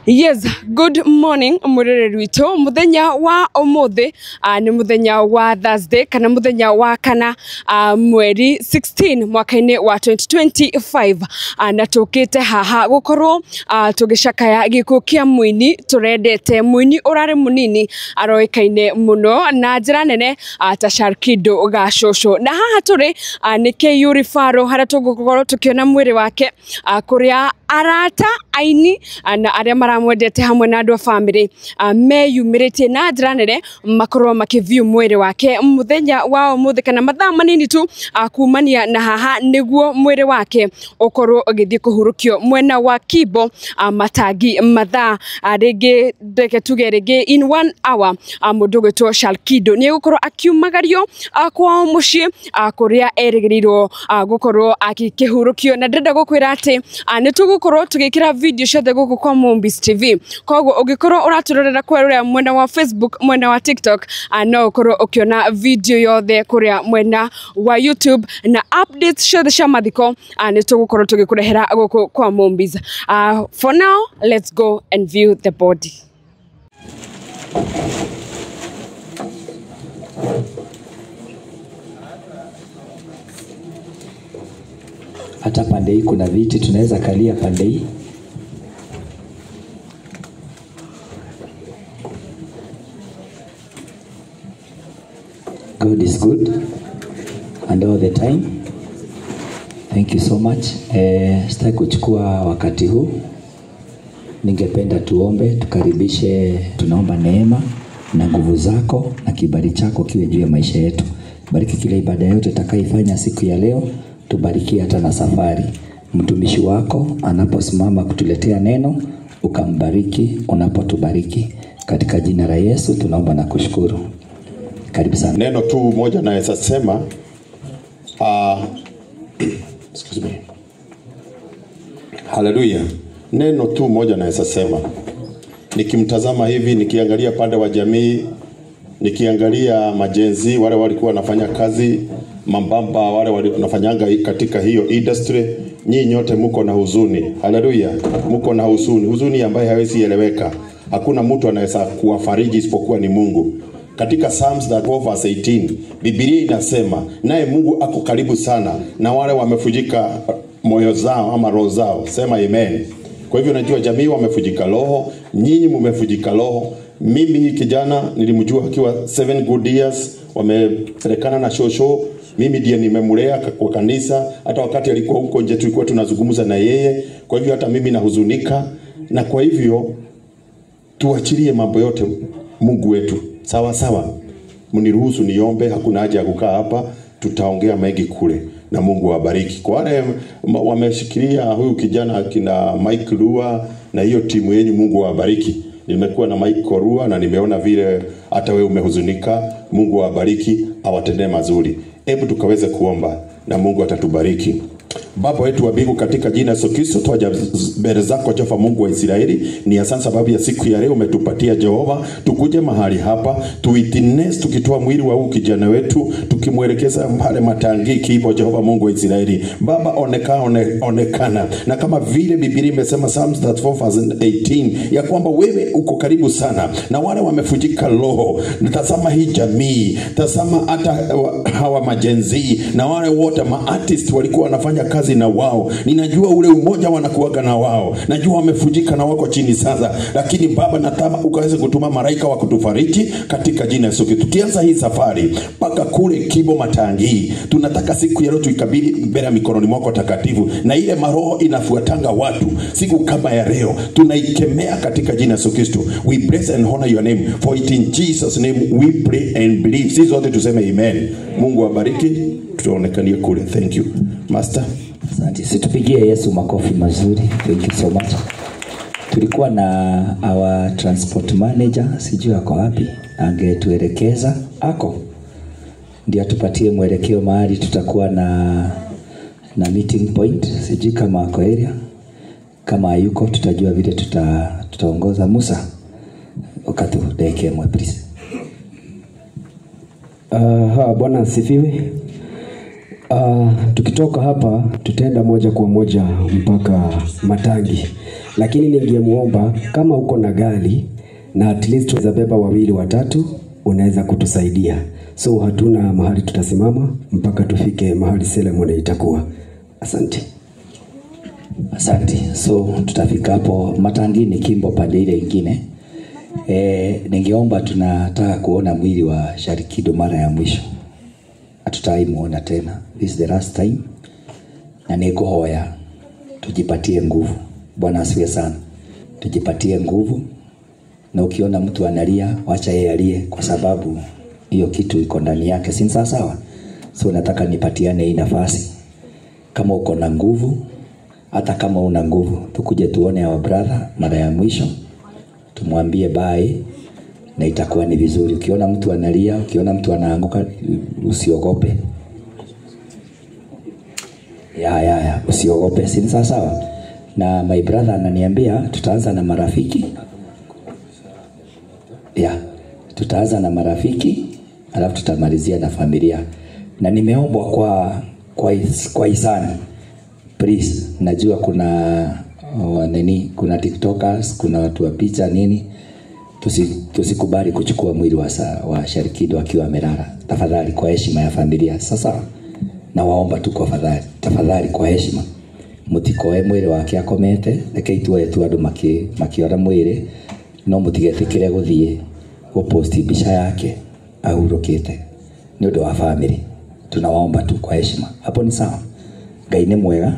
Yes, good morning murere wito. Muthenya wa umuthi ni muthenya wa Thursday kana muthenya wa kana mweri 16 mwaka-ini wa 2025 na tukite haha gukorwo tugicakaya gikuo kia muini turendete muini urare munini aroikaine muno na njira nene ta Sharkido Gashosho na haha turi ni KU Referral haria tugukorwo tukiona mwiri wake kuria arata aini na aria maramwendete hamwe na andu a family meyumiritie na njira nene makorwo makiview mwiri wake muthenya wa umuthi kana mathaa manini tu kumania na haha niguo mwiri wake ukorwo ugithie kuhurukio mwena wa Kibo Matangi mathaa ringi ndeke tuge ringi in 1 hour mundu gwitwo Sharkido ni gukorwo akiumagario kwao mucii kuria erigirirwo gukorwo akihurukio na ndenda gukwira ati ni tugukorwo tugikira video ciothe guku kwa Mombis TV koguo ungikorwo uraturorera kweruria mwena wa Facebook mwena wa TikTok no ukorwo ukiona video yothe kuria mwena wa YouTube na updates ciothe cia mathiko ni tugukorwo tugikurehera guku kwa Mombis. For now, let's go and view the body. Hata pande hii kuna viti tunaweza kalia pande hii. God is good and all the time. Thank you so much. Sitaki kuchukua wakati huu. Ningependa tuombe, tukaribishe, tunaomba neema na nguvu zako na kibali chako kiwe juu ya maisha yetu. Bariki kila ibada yote tutakayoifanya siku ya leo. Tubariki hata na safari. Mtumishi wako anaposimama kutuletea neno, ukambariki unapotubariki. Katika jina la Yesu tunaomba na kushukuru. Karibu sana. Neno tu moja naweza sema excuse me. Hallelujah. Neno tu moja naweza sema. Nikimtazama hivi, nikiangalia pande wa jamii, nikiangalia majenzi wale walikuwa wanafanya kazi, mambamba wale wanafanyanga katika hiyo industry, nyinyi nyote mko na huzuni. Hallelujah. Mko na huzuni, huzuni ambayo haiwezi eleweka. Hakuna mtu anaweza kuwafariji isipokuwa ni Mungu. Katika Psalms 12:18 Biblia inasema naye Mungu ako karibu sana na wale wamefujika moyo zao ama roho zao. Sema amen. Kwa hivyo najua jamii wamefujika roho, nyinyi mmefujika roho. Mimi kijana nilimjua akiwa 7 good years, wamepelekana na shosho. Mimi ndiye nimemlea kwa kanisa, hata wakati alikuwa huko nje tulikuwa tunazungumza na yeye. Kwa hivyo hata mimi nahuzunika, na kwa hivyo tuachilie mambo yote Mungu wetu. Sawa sawa. Mniruhusu niombe, hakuna haja ya kukaa hapa, tutaongea mengi kule na Mungu awabariki. Kwa wale wameshikilia huyu kijana kina Mike Rua na hiyo timu yenu, Mungu awabariki. Nimekuwa na Mike Rua na nimeona vile hata wewe umehuzunika. Mungu awabariki, awatendee mazuri. Hebu tukaweze kuomba na Mungu atatubariki. Baba wetu wa mbingu, katika jina la Yesu Kristo twaja mbele zako Jehova Mungu wa Israeli. Ni asante sababu ya siku ya leo umetupatia Jehova, tukuje mahali hapa tuwitness, tukitoa mwili wa huyu kijana wetu tukimwelekeza pale Matangi Kibo. Jehova Mungu wa Israeli, Baba onekana na kama vile Biblia imesema Psalms 4:18 ya kwamba wewe uko karibu sana na wale wamefujika roho. Tazama hii jamii, tazama hata hawa majenzi na wale wote maartist walikuwa wanafanya kazi na wao. Ninajua ule umoja wanakuaga na wao, najua wamefujika na wako chini sasa, lakini Baba nataka ukaweze kutuma malaika wa kutufariji katika jina la Yesu. Tukianza hii safari mpaka kule Kibo Matangi, tunataka siku ya leo tuikabili mbele mikononi mwako takatifu, na ile maroho inafuatanga watu siku kama ya leo tunaikemea katika jina la Yesu Kristo. We bless and honor your name, for it in Jesus name we pray and believe. Sisi wote tuseme amen. Mungu awabariki, tutaonekania kule. Thank you Master. Asante. Situpigie Yesu makofi mazuri. Thank you so much. Tulikuwa na our transport manager, sijui ako wapi, angetuelekeza. Ako ndio atupatie mwelekeo mahali tutakuwa na meeting point. Sijui kama ako area. Kama hayuko tutajua vile tutaongoza. Musa, ukatudekee mwe please. Bwana asifiwe. Tukitoka hapa tutaenda moja kwa moja mpaka Matangi, lakini ningemuomba kama uko na gari na at least tunaweza beba 2 watatu, unaweza kutusaidia. So hatuna mahali tutasimama mpaka tufike mahali ceremony itakuwa. Asante. Asante. So tutafika hapo Matangi ni Kimbo pande ile nyingine. Ningeomba tunataka kuona mwili wa Sharikido mara ya mwisho. Hatutaimuona tena. This is the last time. Na nikuhoya tujipatie nguvu. Bwana asifiwe sana. Tujipatie nguvu. Na ukiona mtu analia, wacha yeye alie kwa sababu hiyo kitu iko ndani yake. Si sawa? So nataka nipatiane hii nafasi. Kama uko na nguvu, hata kama una nguvu, tukuje tuone our brother mara ya mwisho. Tumwambie bye na itakuwa ni vizuri. Ukiona mtu analia, ukiona mtu anaanguka, usiogope. Usiogope. Si sawa? Na my brother ananiambia tutaanza na marafiki. Tutaanza na marafiki alafu tutamalizia na familia. Na nimeombwa kwa hisani. Please, najua kuna TikTokers, kuna watu wa picha nini. Tusikubali kuchukua mwili wa Sharikido akiwa amelala. Tafadhali kwa heshima ya familia. Sasa na waomba tu kwa tafadhali kwa heshima. Mutikoe mwili wake akomete, reke tuoe tu andu makiora mwili, no mutigetikire guthie posti bicha yake ahurukite. Ni undu wa family. Tunawaomba tu kwa heshima. Hapo ni sawa. Ngai ni mwega.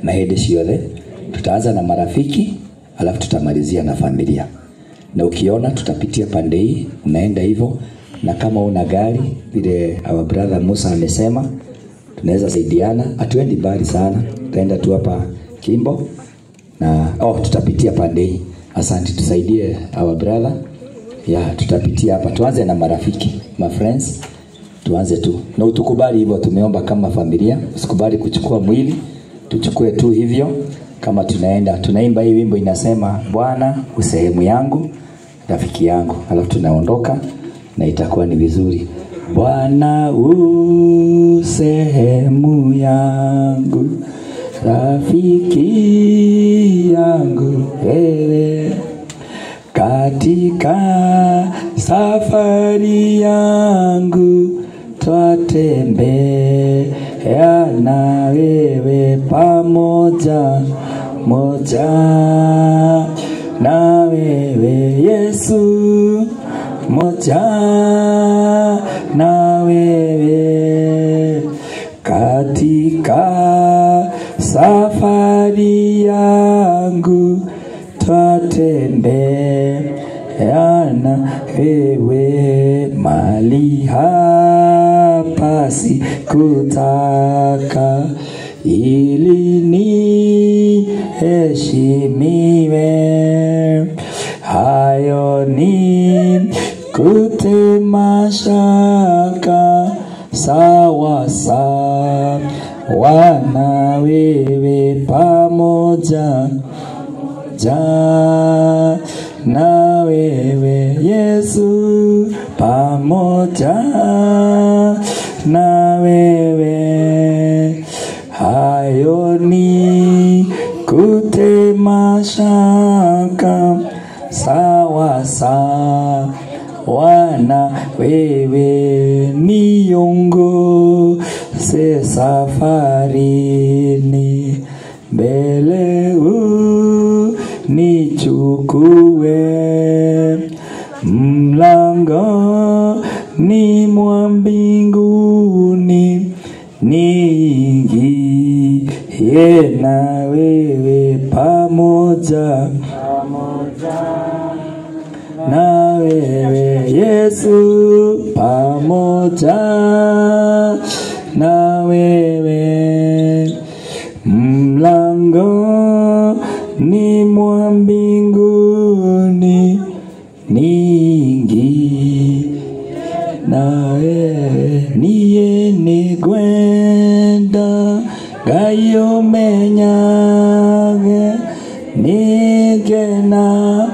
Na hedi ciothe tutaanza na marafiki alafu tutamalizia na familia. Na ukiona tutapitia pande hii, unaenda hivyo, na kama una gari vile our brother Musa amesema, tunaweza saidiana. Hatuendi mbali sana. Tutaenda tu hapa Kimbo na tutapitia pande hii. Asante, tusaidie our brother. Tutapitia hapa. Tuanze na marafiki, my friends. Tuanze tu. Na utukubali hivyo, tumeomba kama familia. Usikubali kuchukua mwili. Tuchukue tu hivyo kama tunaimba hii wimbo inasema Bwana usehemu yangu, rafiki yangu. Alafu tunaondoka na itakuwa ni vizuri. Bwana usehemu yangu, rafiki yangu wewe, katika safari yangu twatembea na wewe pamoja na wewe Yesu, moja na wewe, katika safari yangu twatembea na wewe, mali hapa sikutaka ili niheshimiwe, hayo ni kutema shaka, sawa na wewe pamoja na wewe Yesu, pamoja na wewe, hayo ni kutema shaka, sawa na wewe, niongoze safarini, mbele nichukue, mlangoni mwa mbinguni niingie na wewe, pamoja na wewe Yesu, pamoja na wewe, mlangoni mwa mbinguni niingie na wewe, niye nigwenda gayo menyage nigena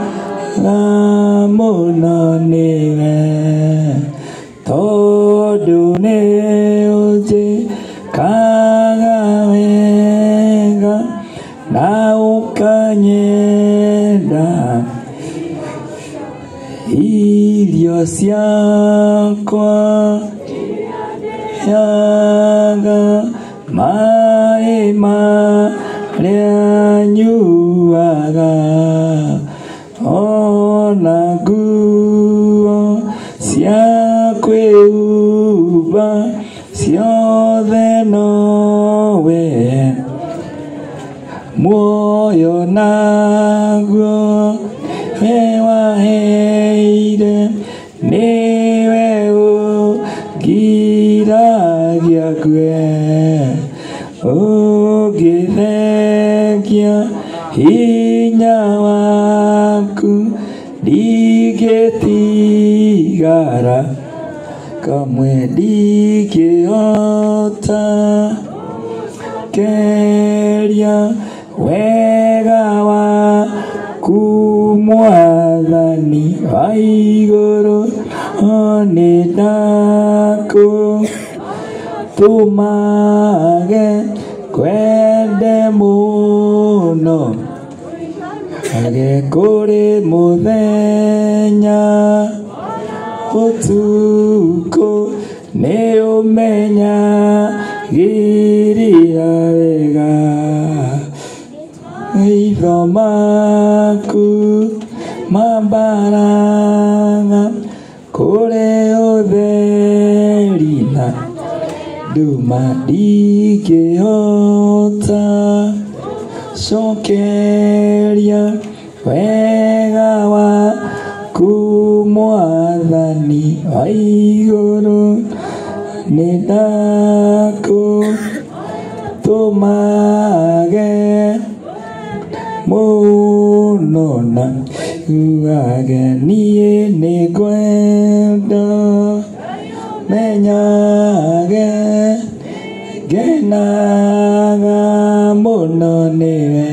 muno niwe, tondu ni uji siakwa yaga mai marĩa nyuaga ona nguo cia kwĩhumba ciothe nowe muoyo naguo we waheire niwe ũngiragia kwe ũngĩthengia hinya waku ndigĩtigara kamwe ndingĩhota keria wega waku Mwathani wa igũrũ nĩndakũtũmage kwende mũno age kũrĩ mũthenya ũtukũ nĩũmenyagĩrĩra wega maitho maku mambaraga kũrĩ ũtheri na nduma ndingĩhota cokeria wega waku Mwathani wa igũrũ nĩndakũtũmage mũno na uage niĩ nĩngwenda menyage ngenaga mũno nĩwe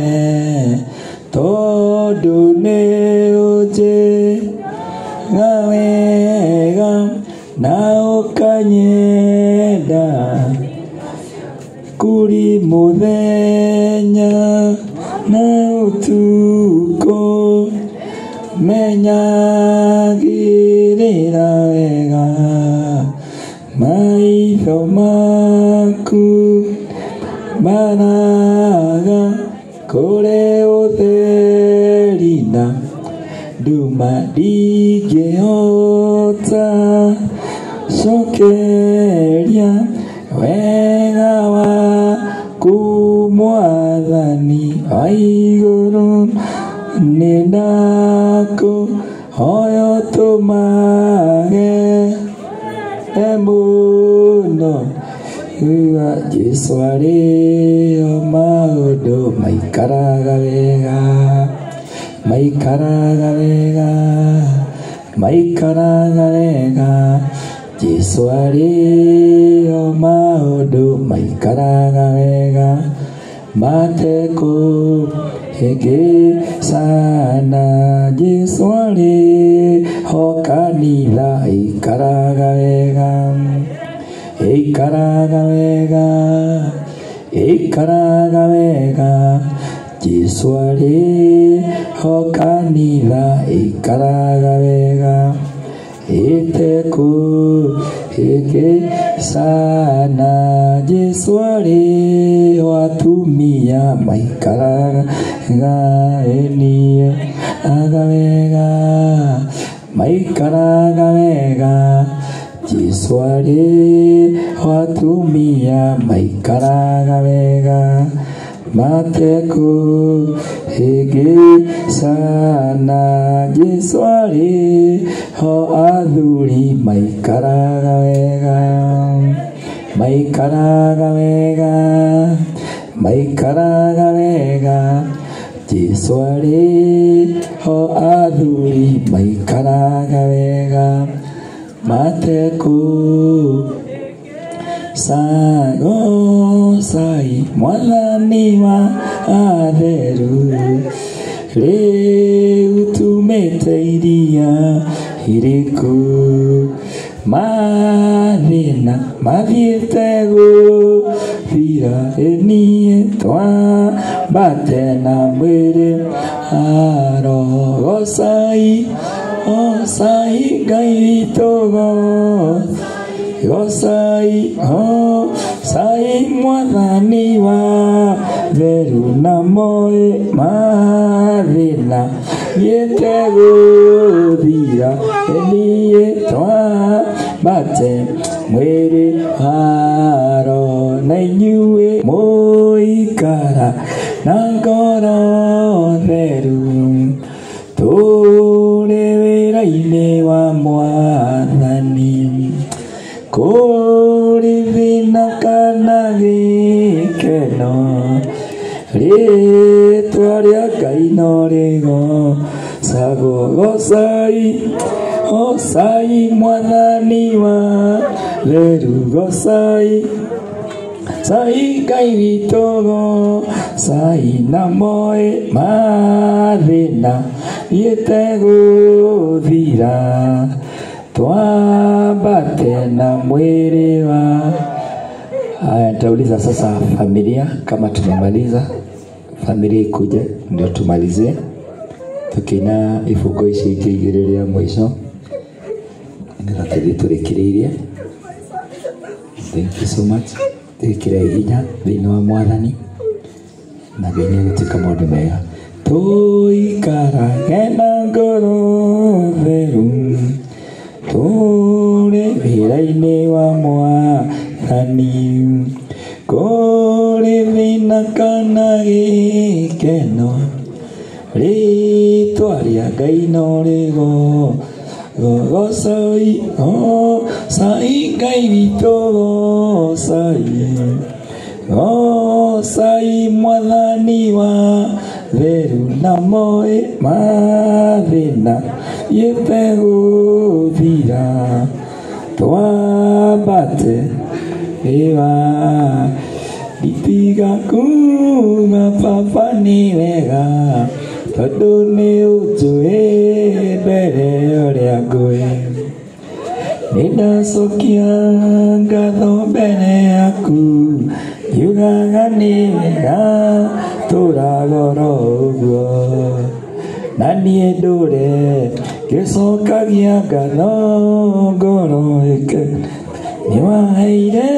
tondũ nĩũnjĩga wega na ũkanyenda kũrĩ mũthenya na ũtukũ menyagĩrĩra wega maitho maku maraga kũrĩ ũtheri na nduma ndingĩhota cokeria wega waku Mwathani wa igũrũ nĩndakũhoya ũtũmage mũno uga Jesũ arĩo maũndũ maikaraga wega maikaraga wega maikaraga wega Jesũ arĩo maũndũ maikaraga wega matekũhĩngĩcana Jesũ arĩho kanitha ikaraga wega ikaraga wega ikaraga wega Jesũ arĩho kanitha ikaraga wega itekũhĩngĩcana Jesũ arĩho atumia maikaraga enie aga wega maikaraga wega Jesũ arĩho atumia maikaraga wega matekũhĩngĩcana Jesũ arĩho athuri maikaraga wega maikaraga wega maikaraga wega Jesũ arĩho athuri maikaraga wega matekũcagocai Mwathani wa atheru rĩu tumĩte iria irĩkũ mathĩna mathiĩte gũthira niĩ twambate na mwĩrĩ arogocai Gosai Ngai Gosai Sai Mwathani wa Veru na moe mathina Yete guthira Enie twa bate Mwere haro na inyue Moikara na ngoro theru Tore wĩra-inĩ wa Mwathani Kũrĩ thĩna kana gĩkeno Rĩĩtwa rĩa Ngai no rĩgocagwo Gocai Mwathani wa Veru Gocai Ngai witũ Gocai na moe mathĩna Yetegũthira Twambate na mwili wa. Haya, nitauliza sasa familia kama tumemaliza. Familia ikuje ndio tumalizie. Tukina ifuko ici ikigiriria mwisho. Ngathiĩ tũrĩkĩrĩirie. Thank you so much. Tũkĩre hinya thĩinĩ wa Mwathani. Na Ngai nĩegũtwĩka maũndũ mega. Tũikarage na ngoro theru. Tũrĩ wĩra-inĩ wa Mwathani Kũrĩ thĩna kana gĩkeno Rĩĩtwa rĩa Ngai no rĩgocagwo Gocai Ngai witũ Gocai Mwathani wa Veru na moe mathĩna Yetegũthira Twambate Nditiga kuuga Baba nĩ wega Tondũ nĩ ũnjũĩ mbere ũrĩa ngũĩ Nĩndacokia ngatho mbere yaku Ngiugaga nĩ wega tũragoro ũguo Na niĩ ndũre ngĩcokagia ngatho ngoro ĩke Nĩwaheire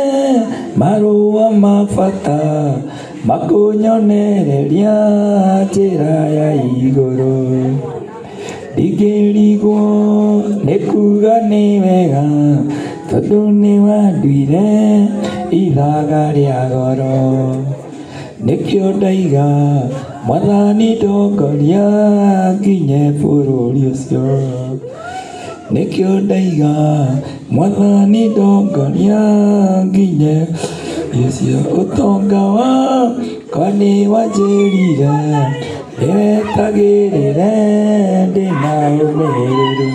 marũa ma bata Makũnyonereria njĩra ya igũrũ Ndingĩrigwo nĩ kuga nĩ wega Tondũ nĩwanduire ithaga rĩa goro Nĩkĩo ndaiga Mwathani ndongoria nginye bũrũri ũcio Nĩkĩo ndaiga Mwathani ndongoria nginye ũcio Ũtonga wakwa nĩ wanjĩrire Ndĩwetagĩrĩre ndĩna ũmĩrĩru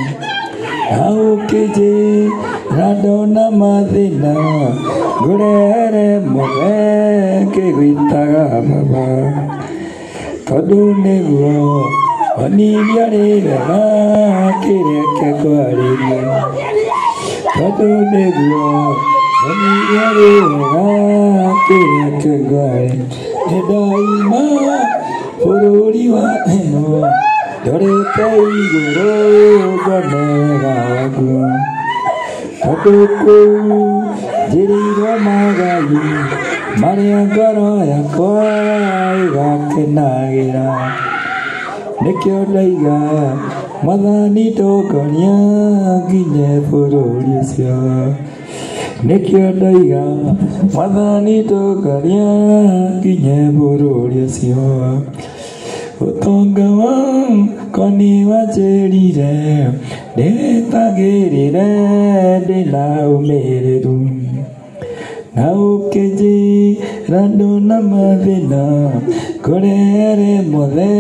Na ũkĩnjĩra ndona mathĩna Ngũrehere mũge ngĩgwĩtaga baba Tondũ nĩguo wanirie arĩ wega kĩreke kwarĩrio Tondũ nĩguo wanirie arĩ wega kĩreke kwarĩrio Nĩndaima bũrũri wa ĩno Ndorete igũrũ ngone wega waguo Tondũ kũu njĩrĩirwo magai Marĩa ngoro yakwa ĩgakenagĩra Nĩkĩo ndaiga Mwathani ndongoria nginye bũrũri ũcio Nĩkĩo ndaiga Mwathani ndongoria nginye bũrũri ũcio Ũtonga wakwa nĩ wanjĩrire Ndĩwetagĩrĩre ndĩna ũmĩrĩru Na ũkĩnjĩra ndona mathĩna Ngũrehere mothe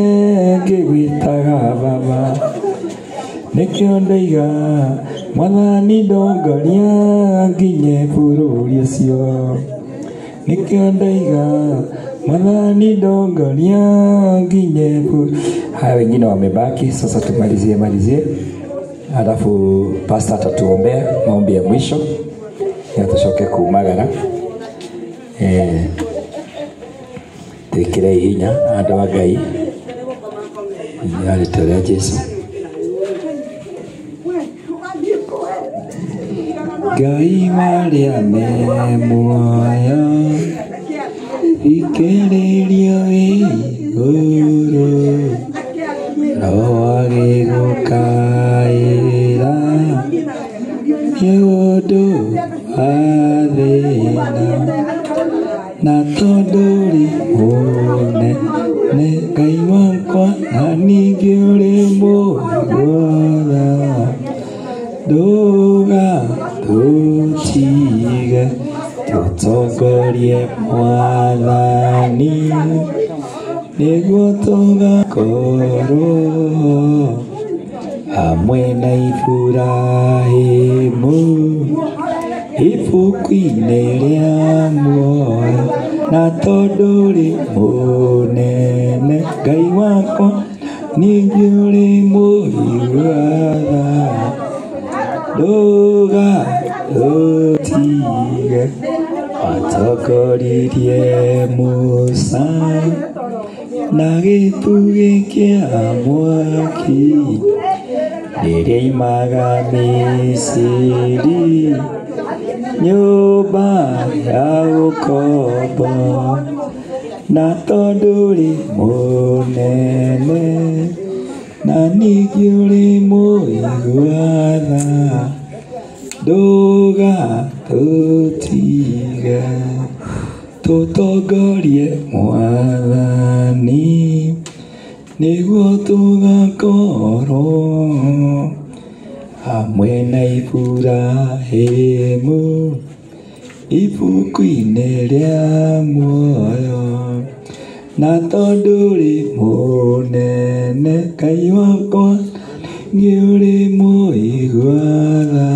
ngĩgwĩtaga baba Nĩkĩo ndaiga Mwathani ndongoria nginye bũrũri ũcio Nĩkĩo ndaiga Mwathani ndongoria nginye bũrũri. Haya, wengine wamebaki, sasa tumalizie. Halafu pastor atatuombea maombi ya mwisho yatushoke kumagara. Twĩkĩre hinya andũ a Ngai. Nĩarĩtũrĩa Jesũ. Ngai mariane muoyo ikererio iguru roagigukaira yundu athina na tonduri munene Ngai wakwa na ningĩ ũrĩ mũiguaga nduga tũtige tũtongorie Mwathani nĩguo tũgakorwo hamwe na Iburahĩmu ibuku-inĩ rĩa muoyo na tondũ ũrĩ mũnene Ngai wakwa ningĩ ũrĩ mũiguaga nduga tũtige watongoririe Musa na gĩtugĩ kĩa mwaki rĩrĩa aimaga Misiri nyũmba ya gũkombo na tondũ ũrĩ mũnene na ningĩ ũrĩ mũiguaga nduga tũtige tũtongorie Mwathani nĩguo tũgakorwo hamwe na Iburahĩmu ibuku-inĩ rĩa muoyo na tondũ ũrĩ mũnene Ngai wakwa nĩ ũrĩ mũiguaga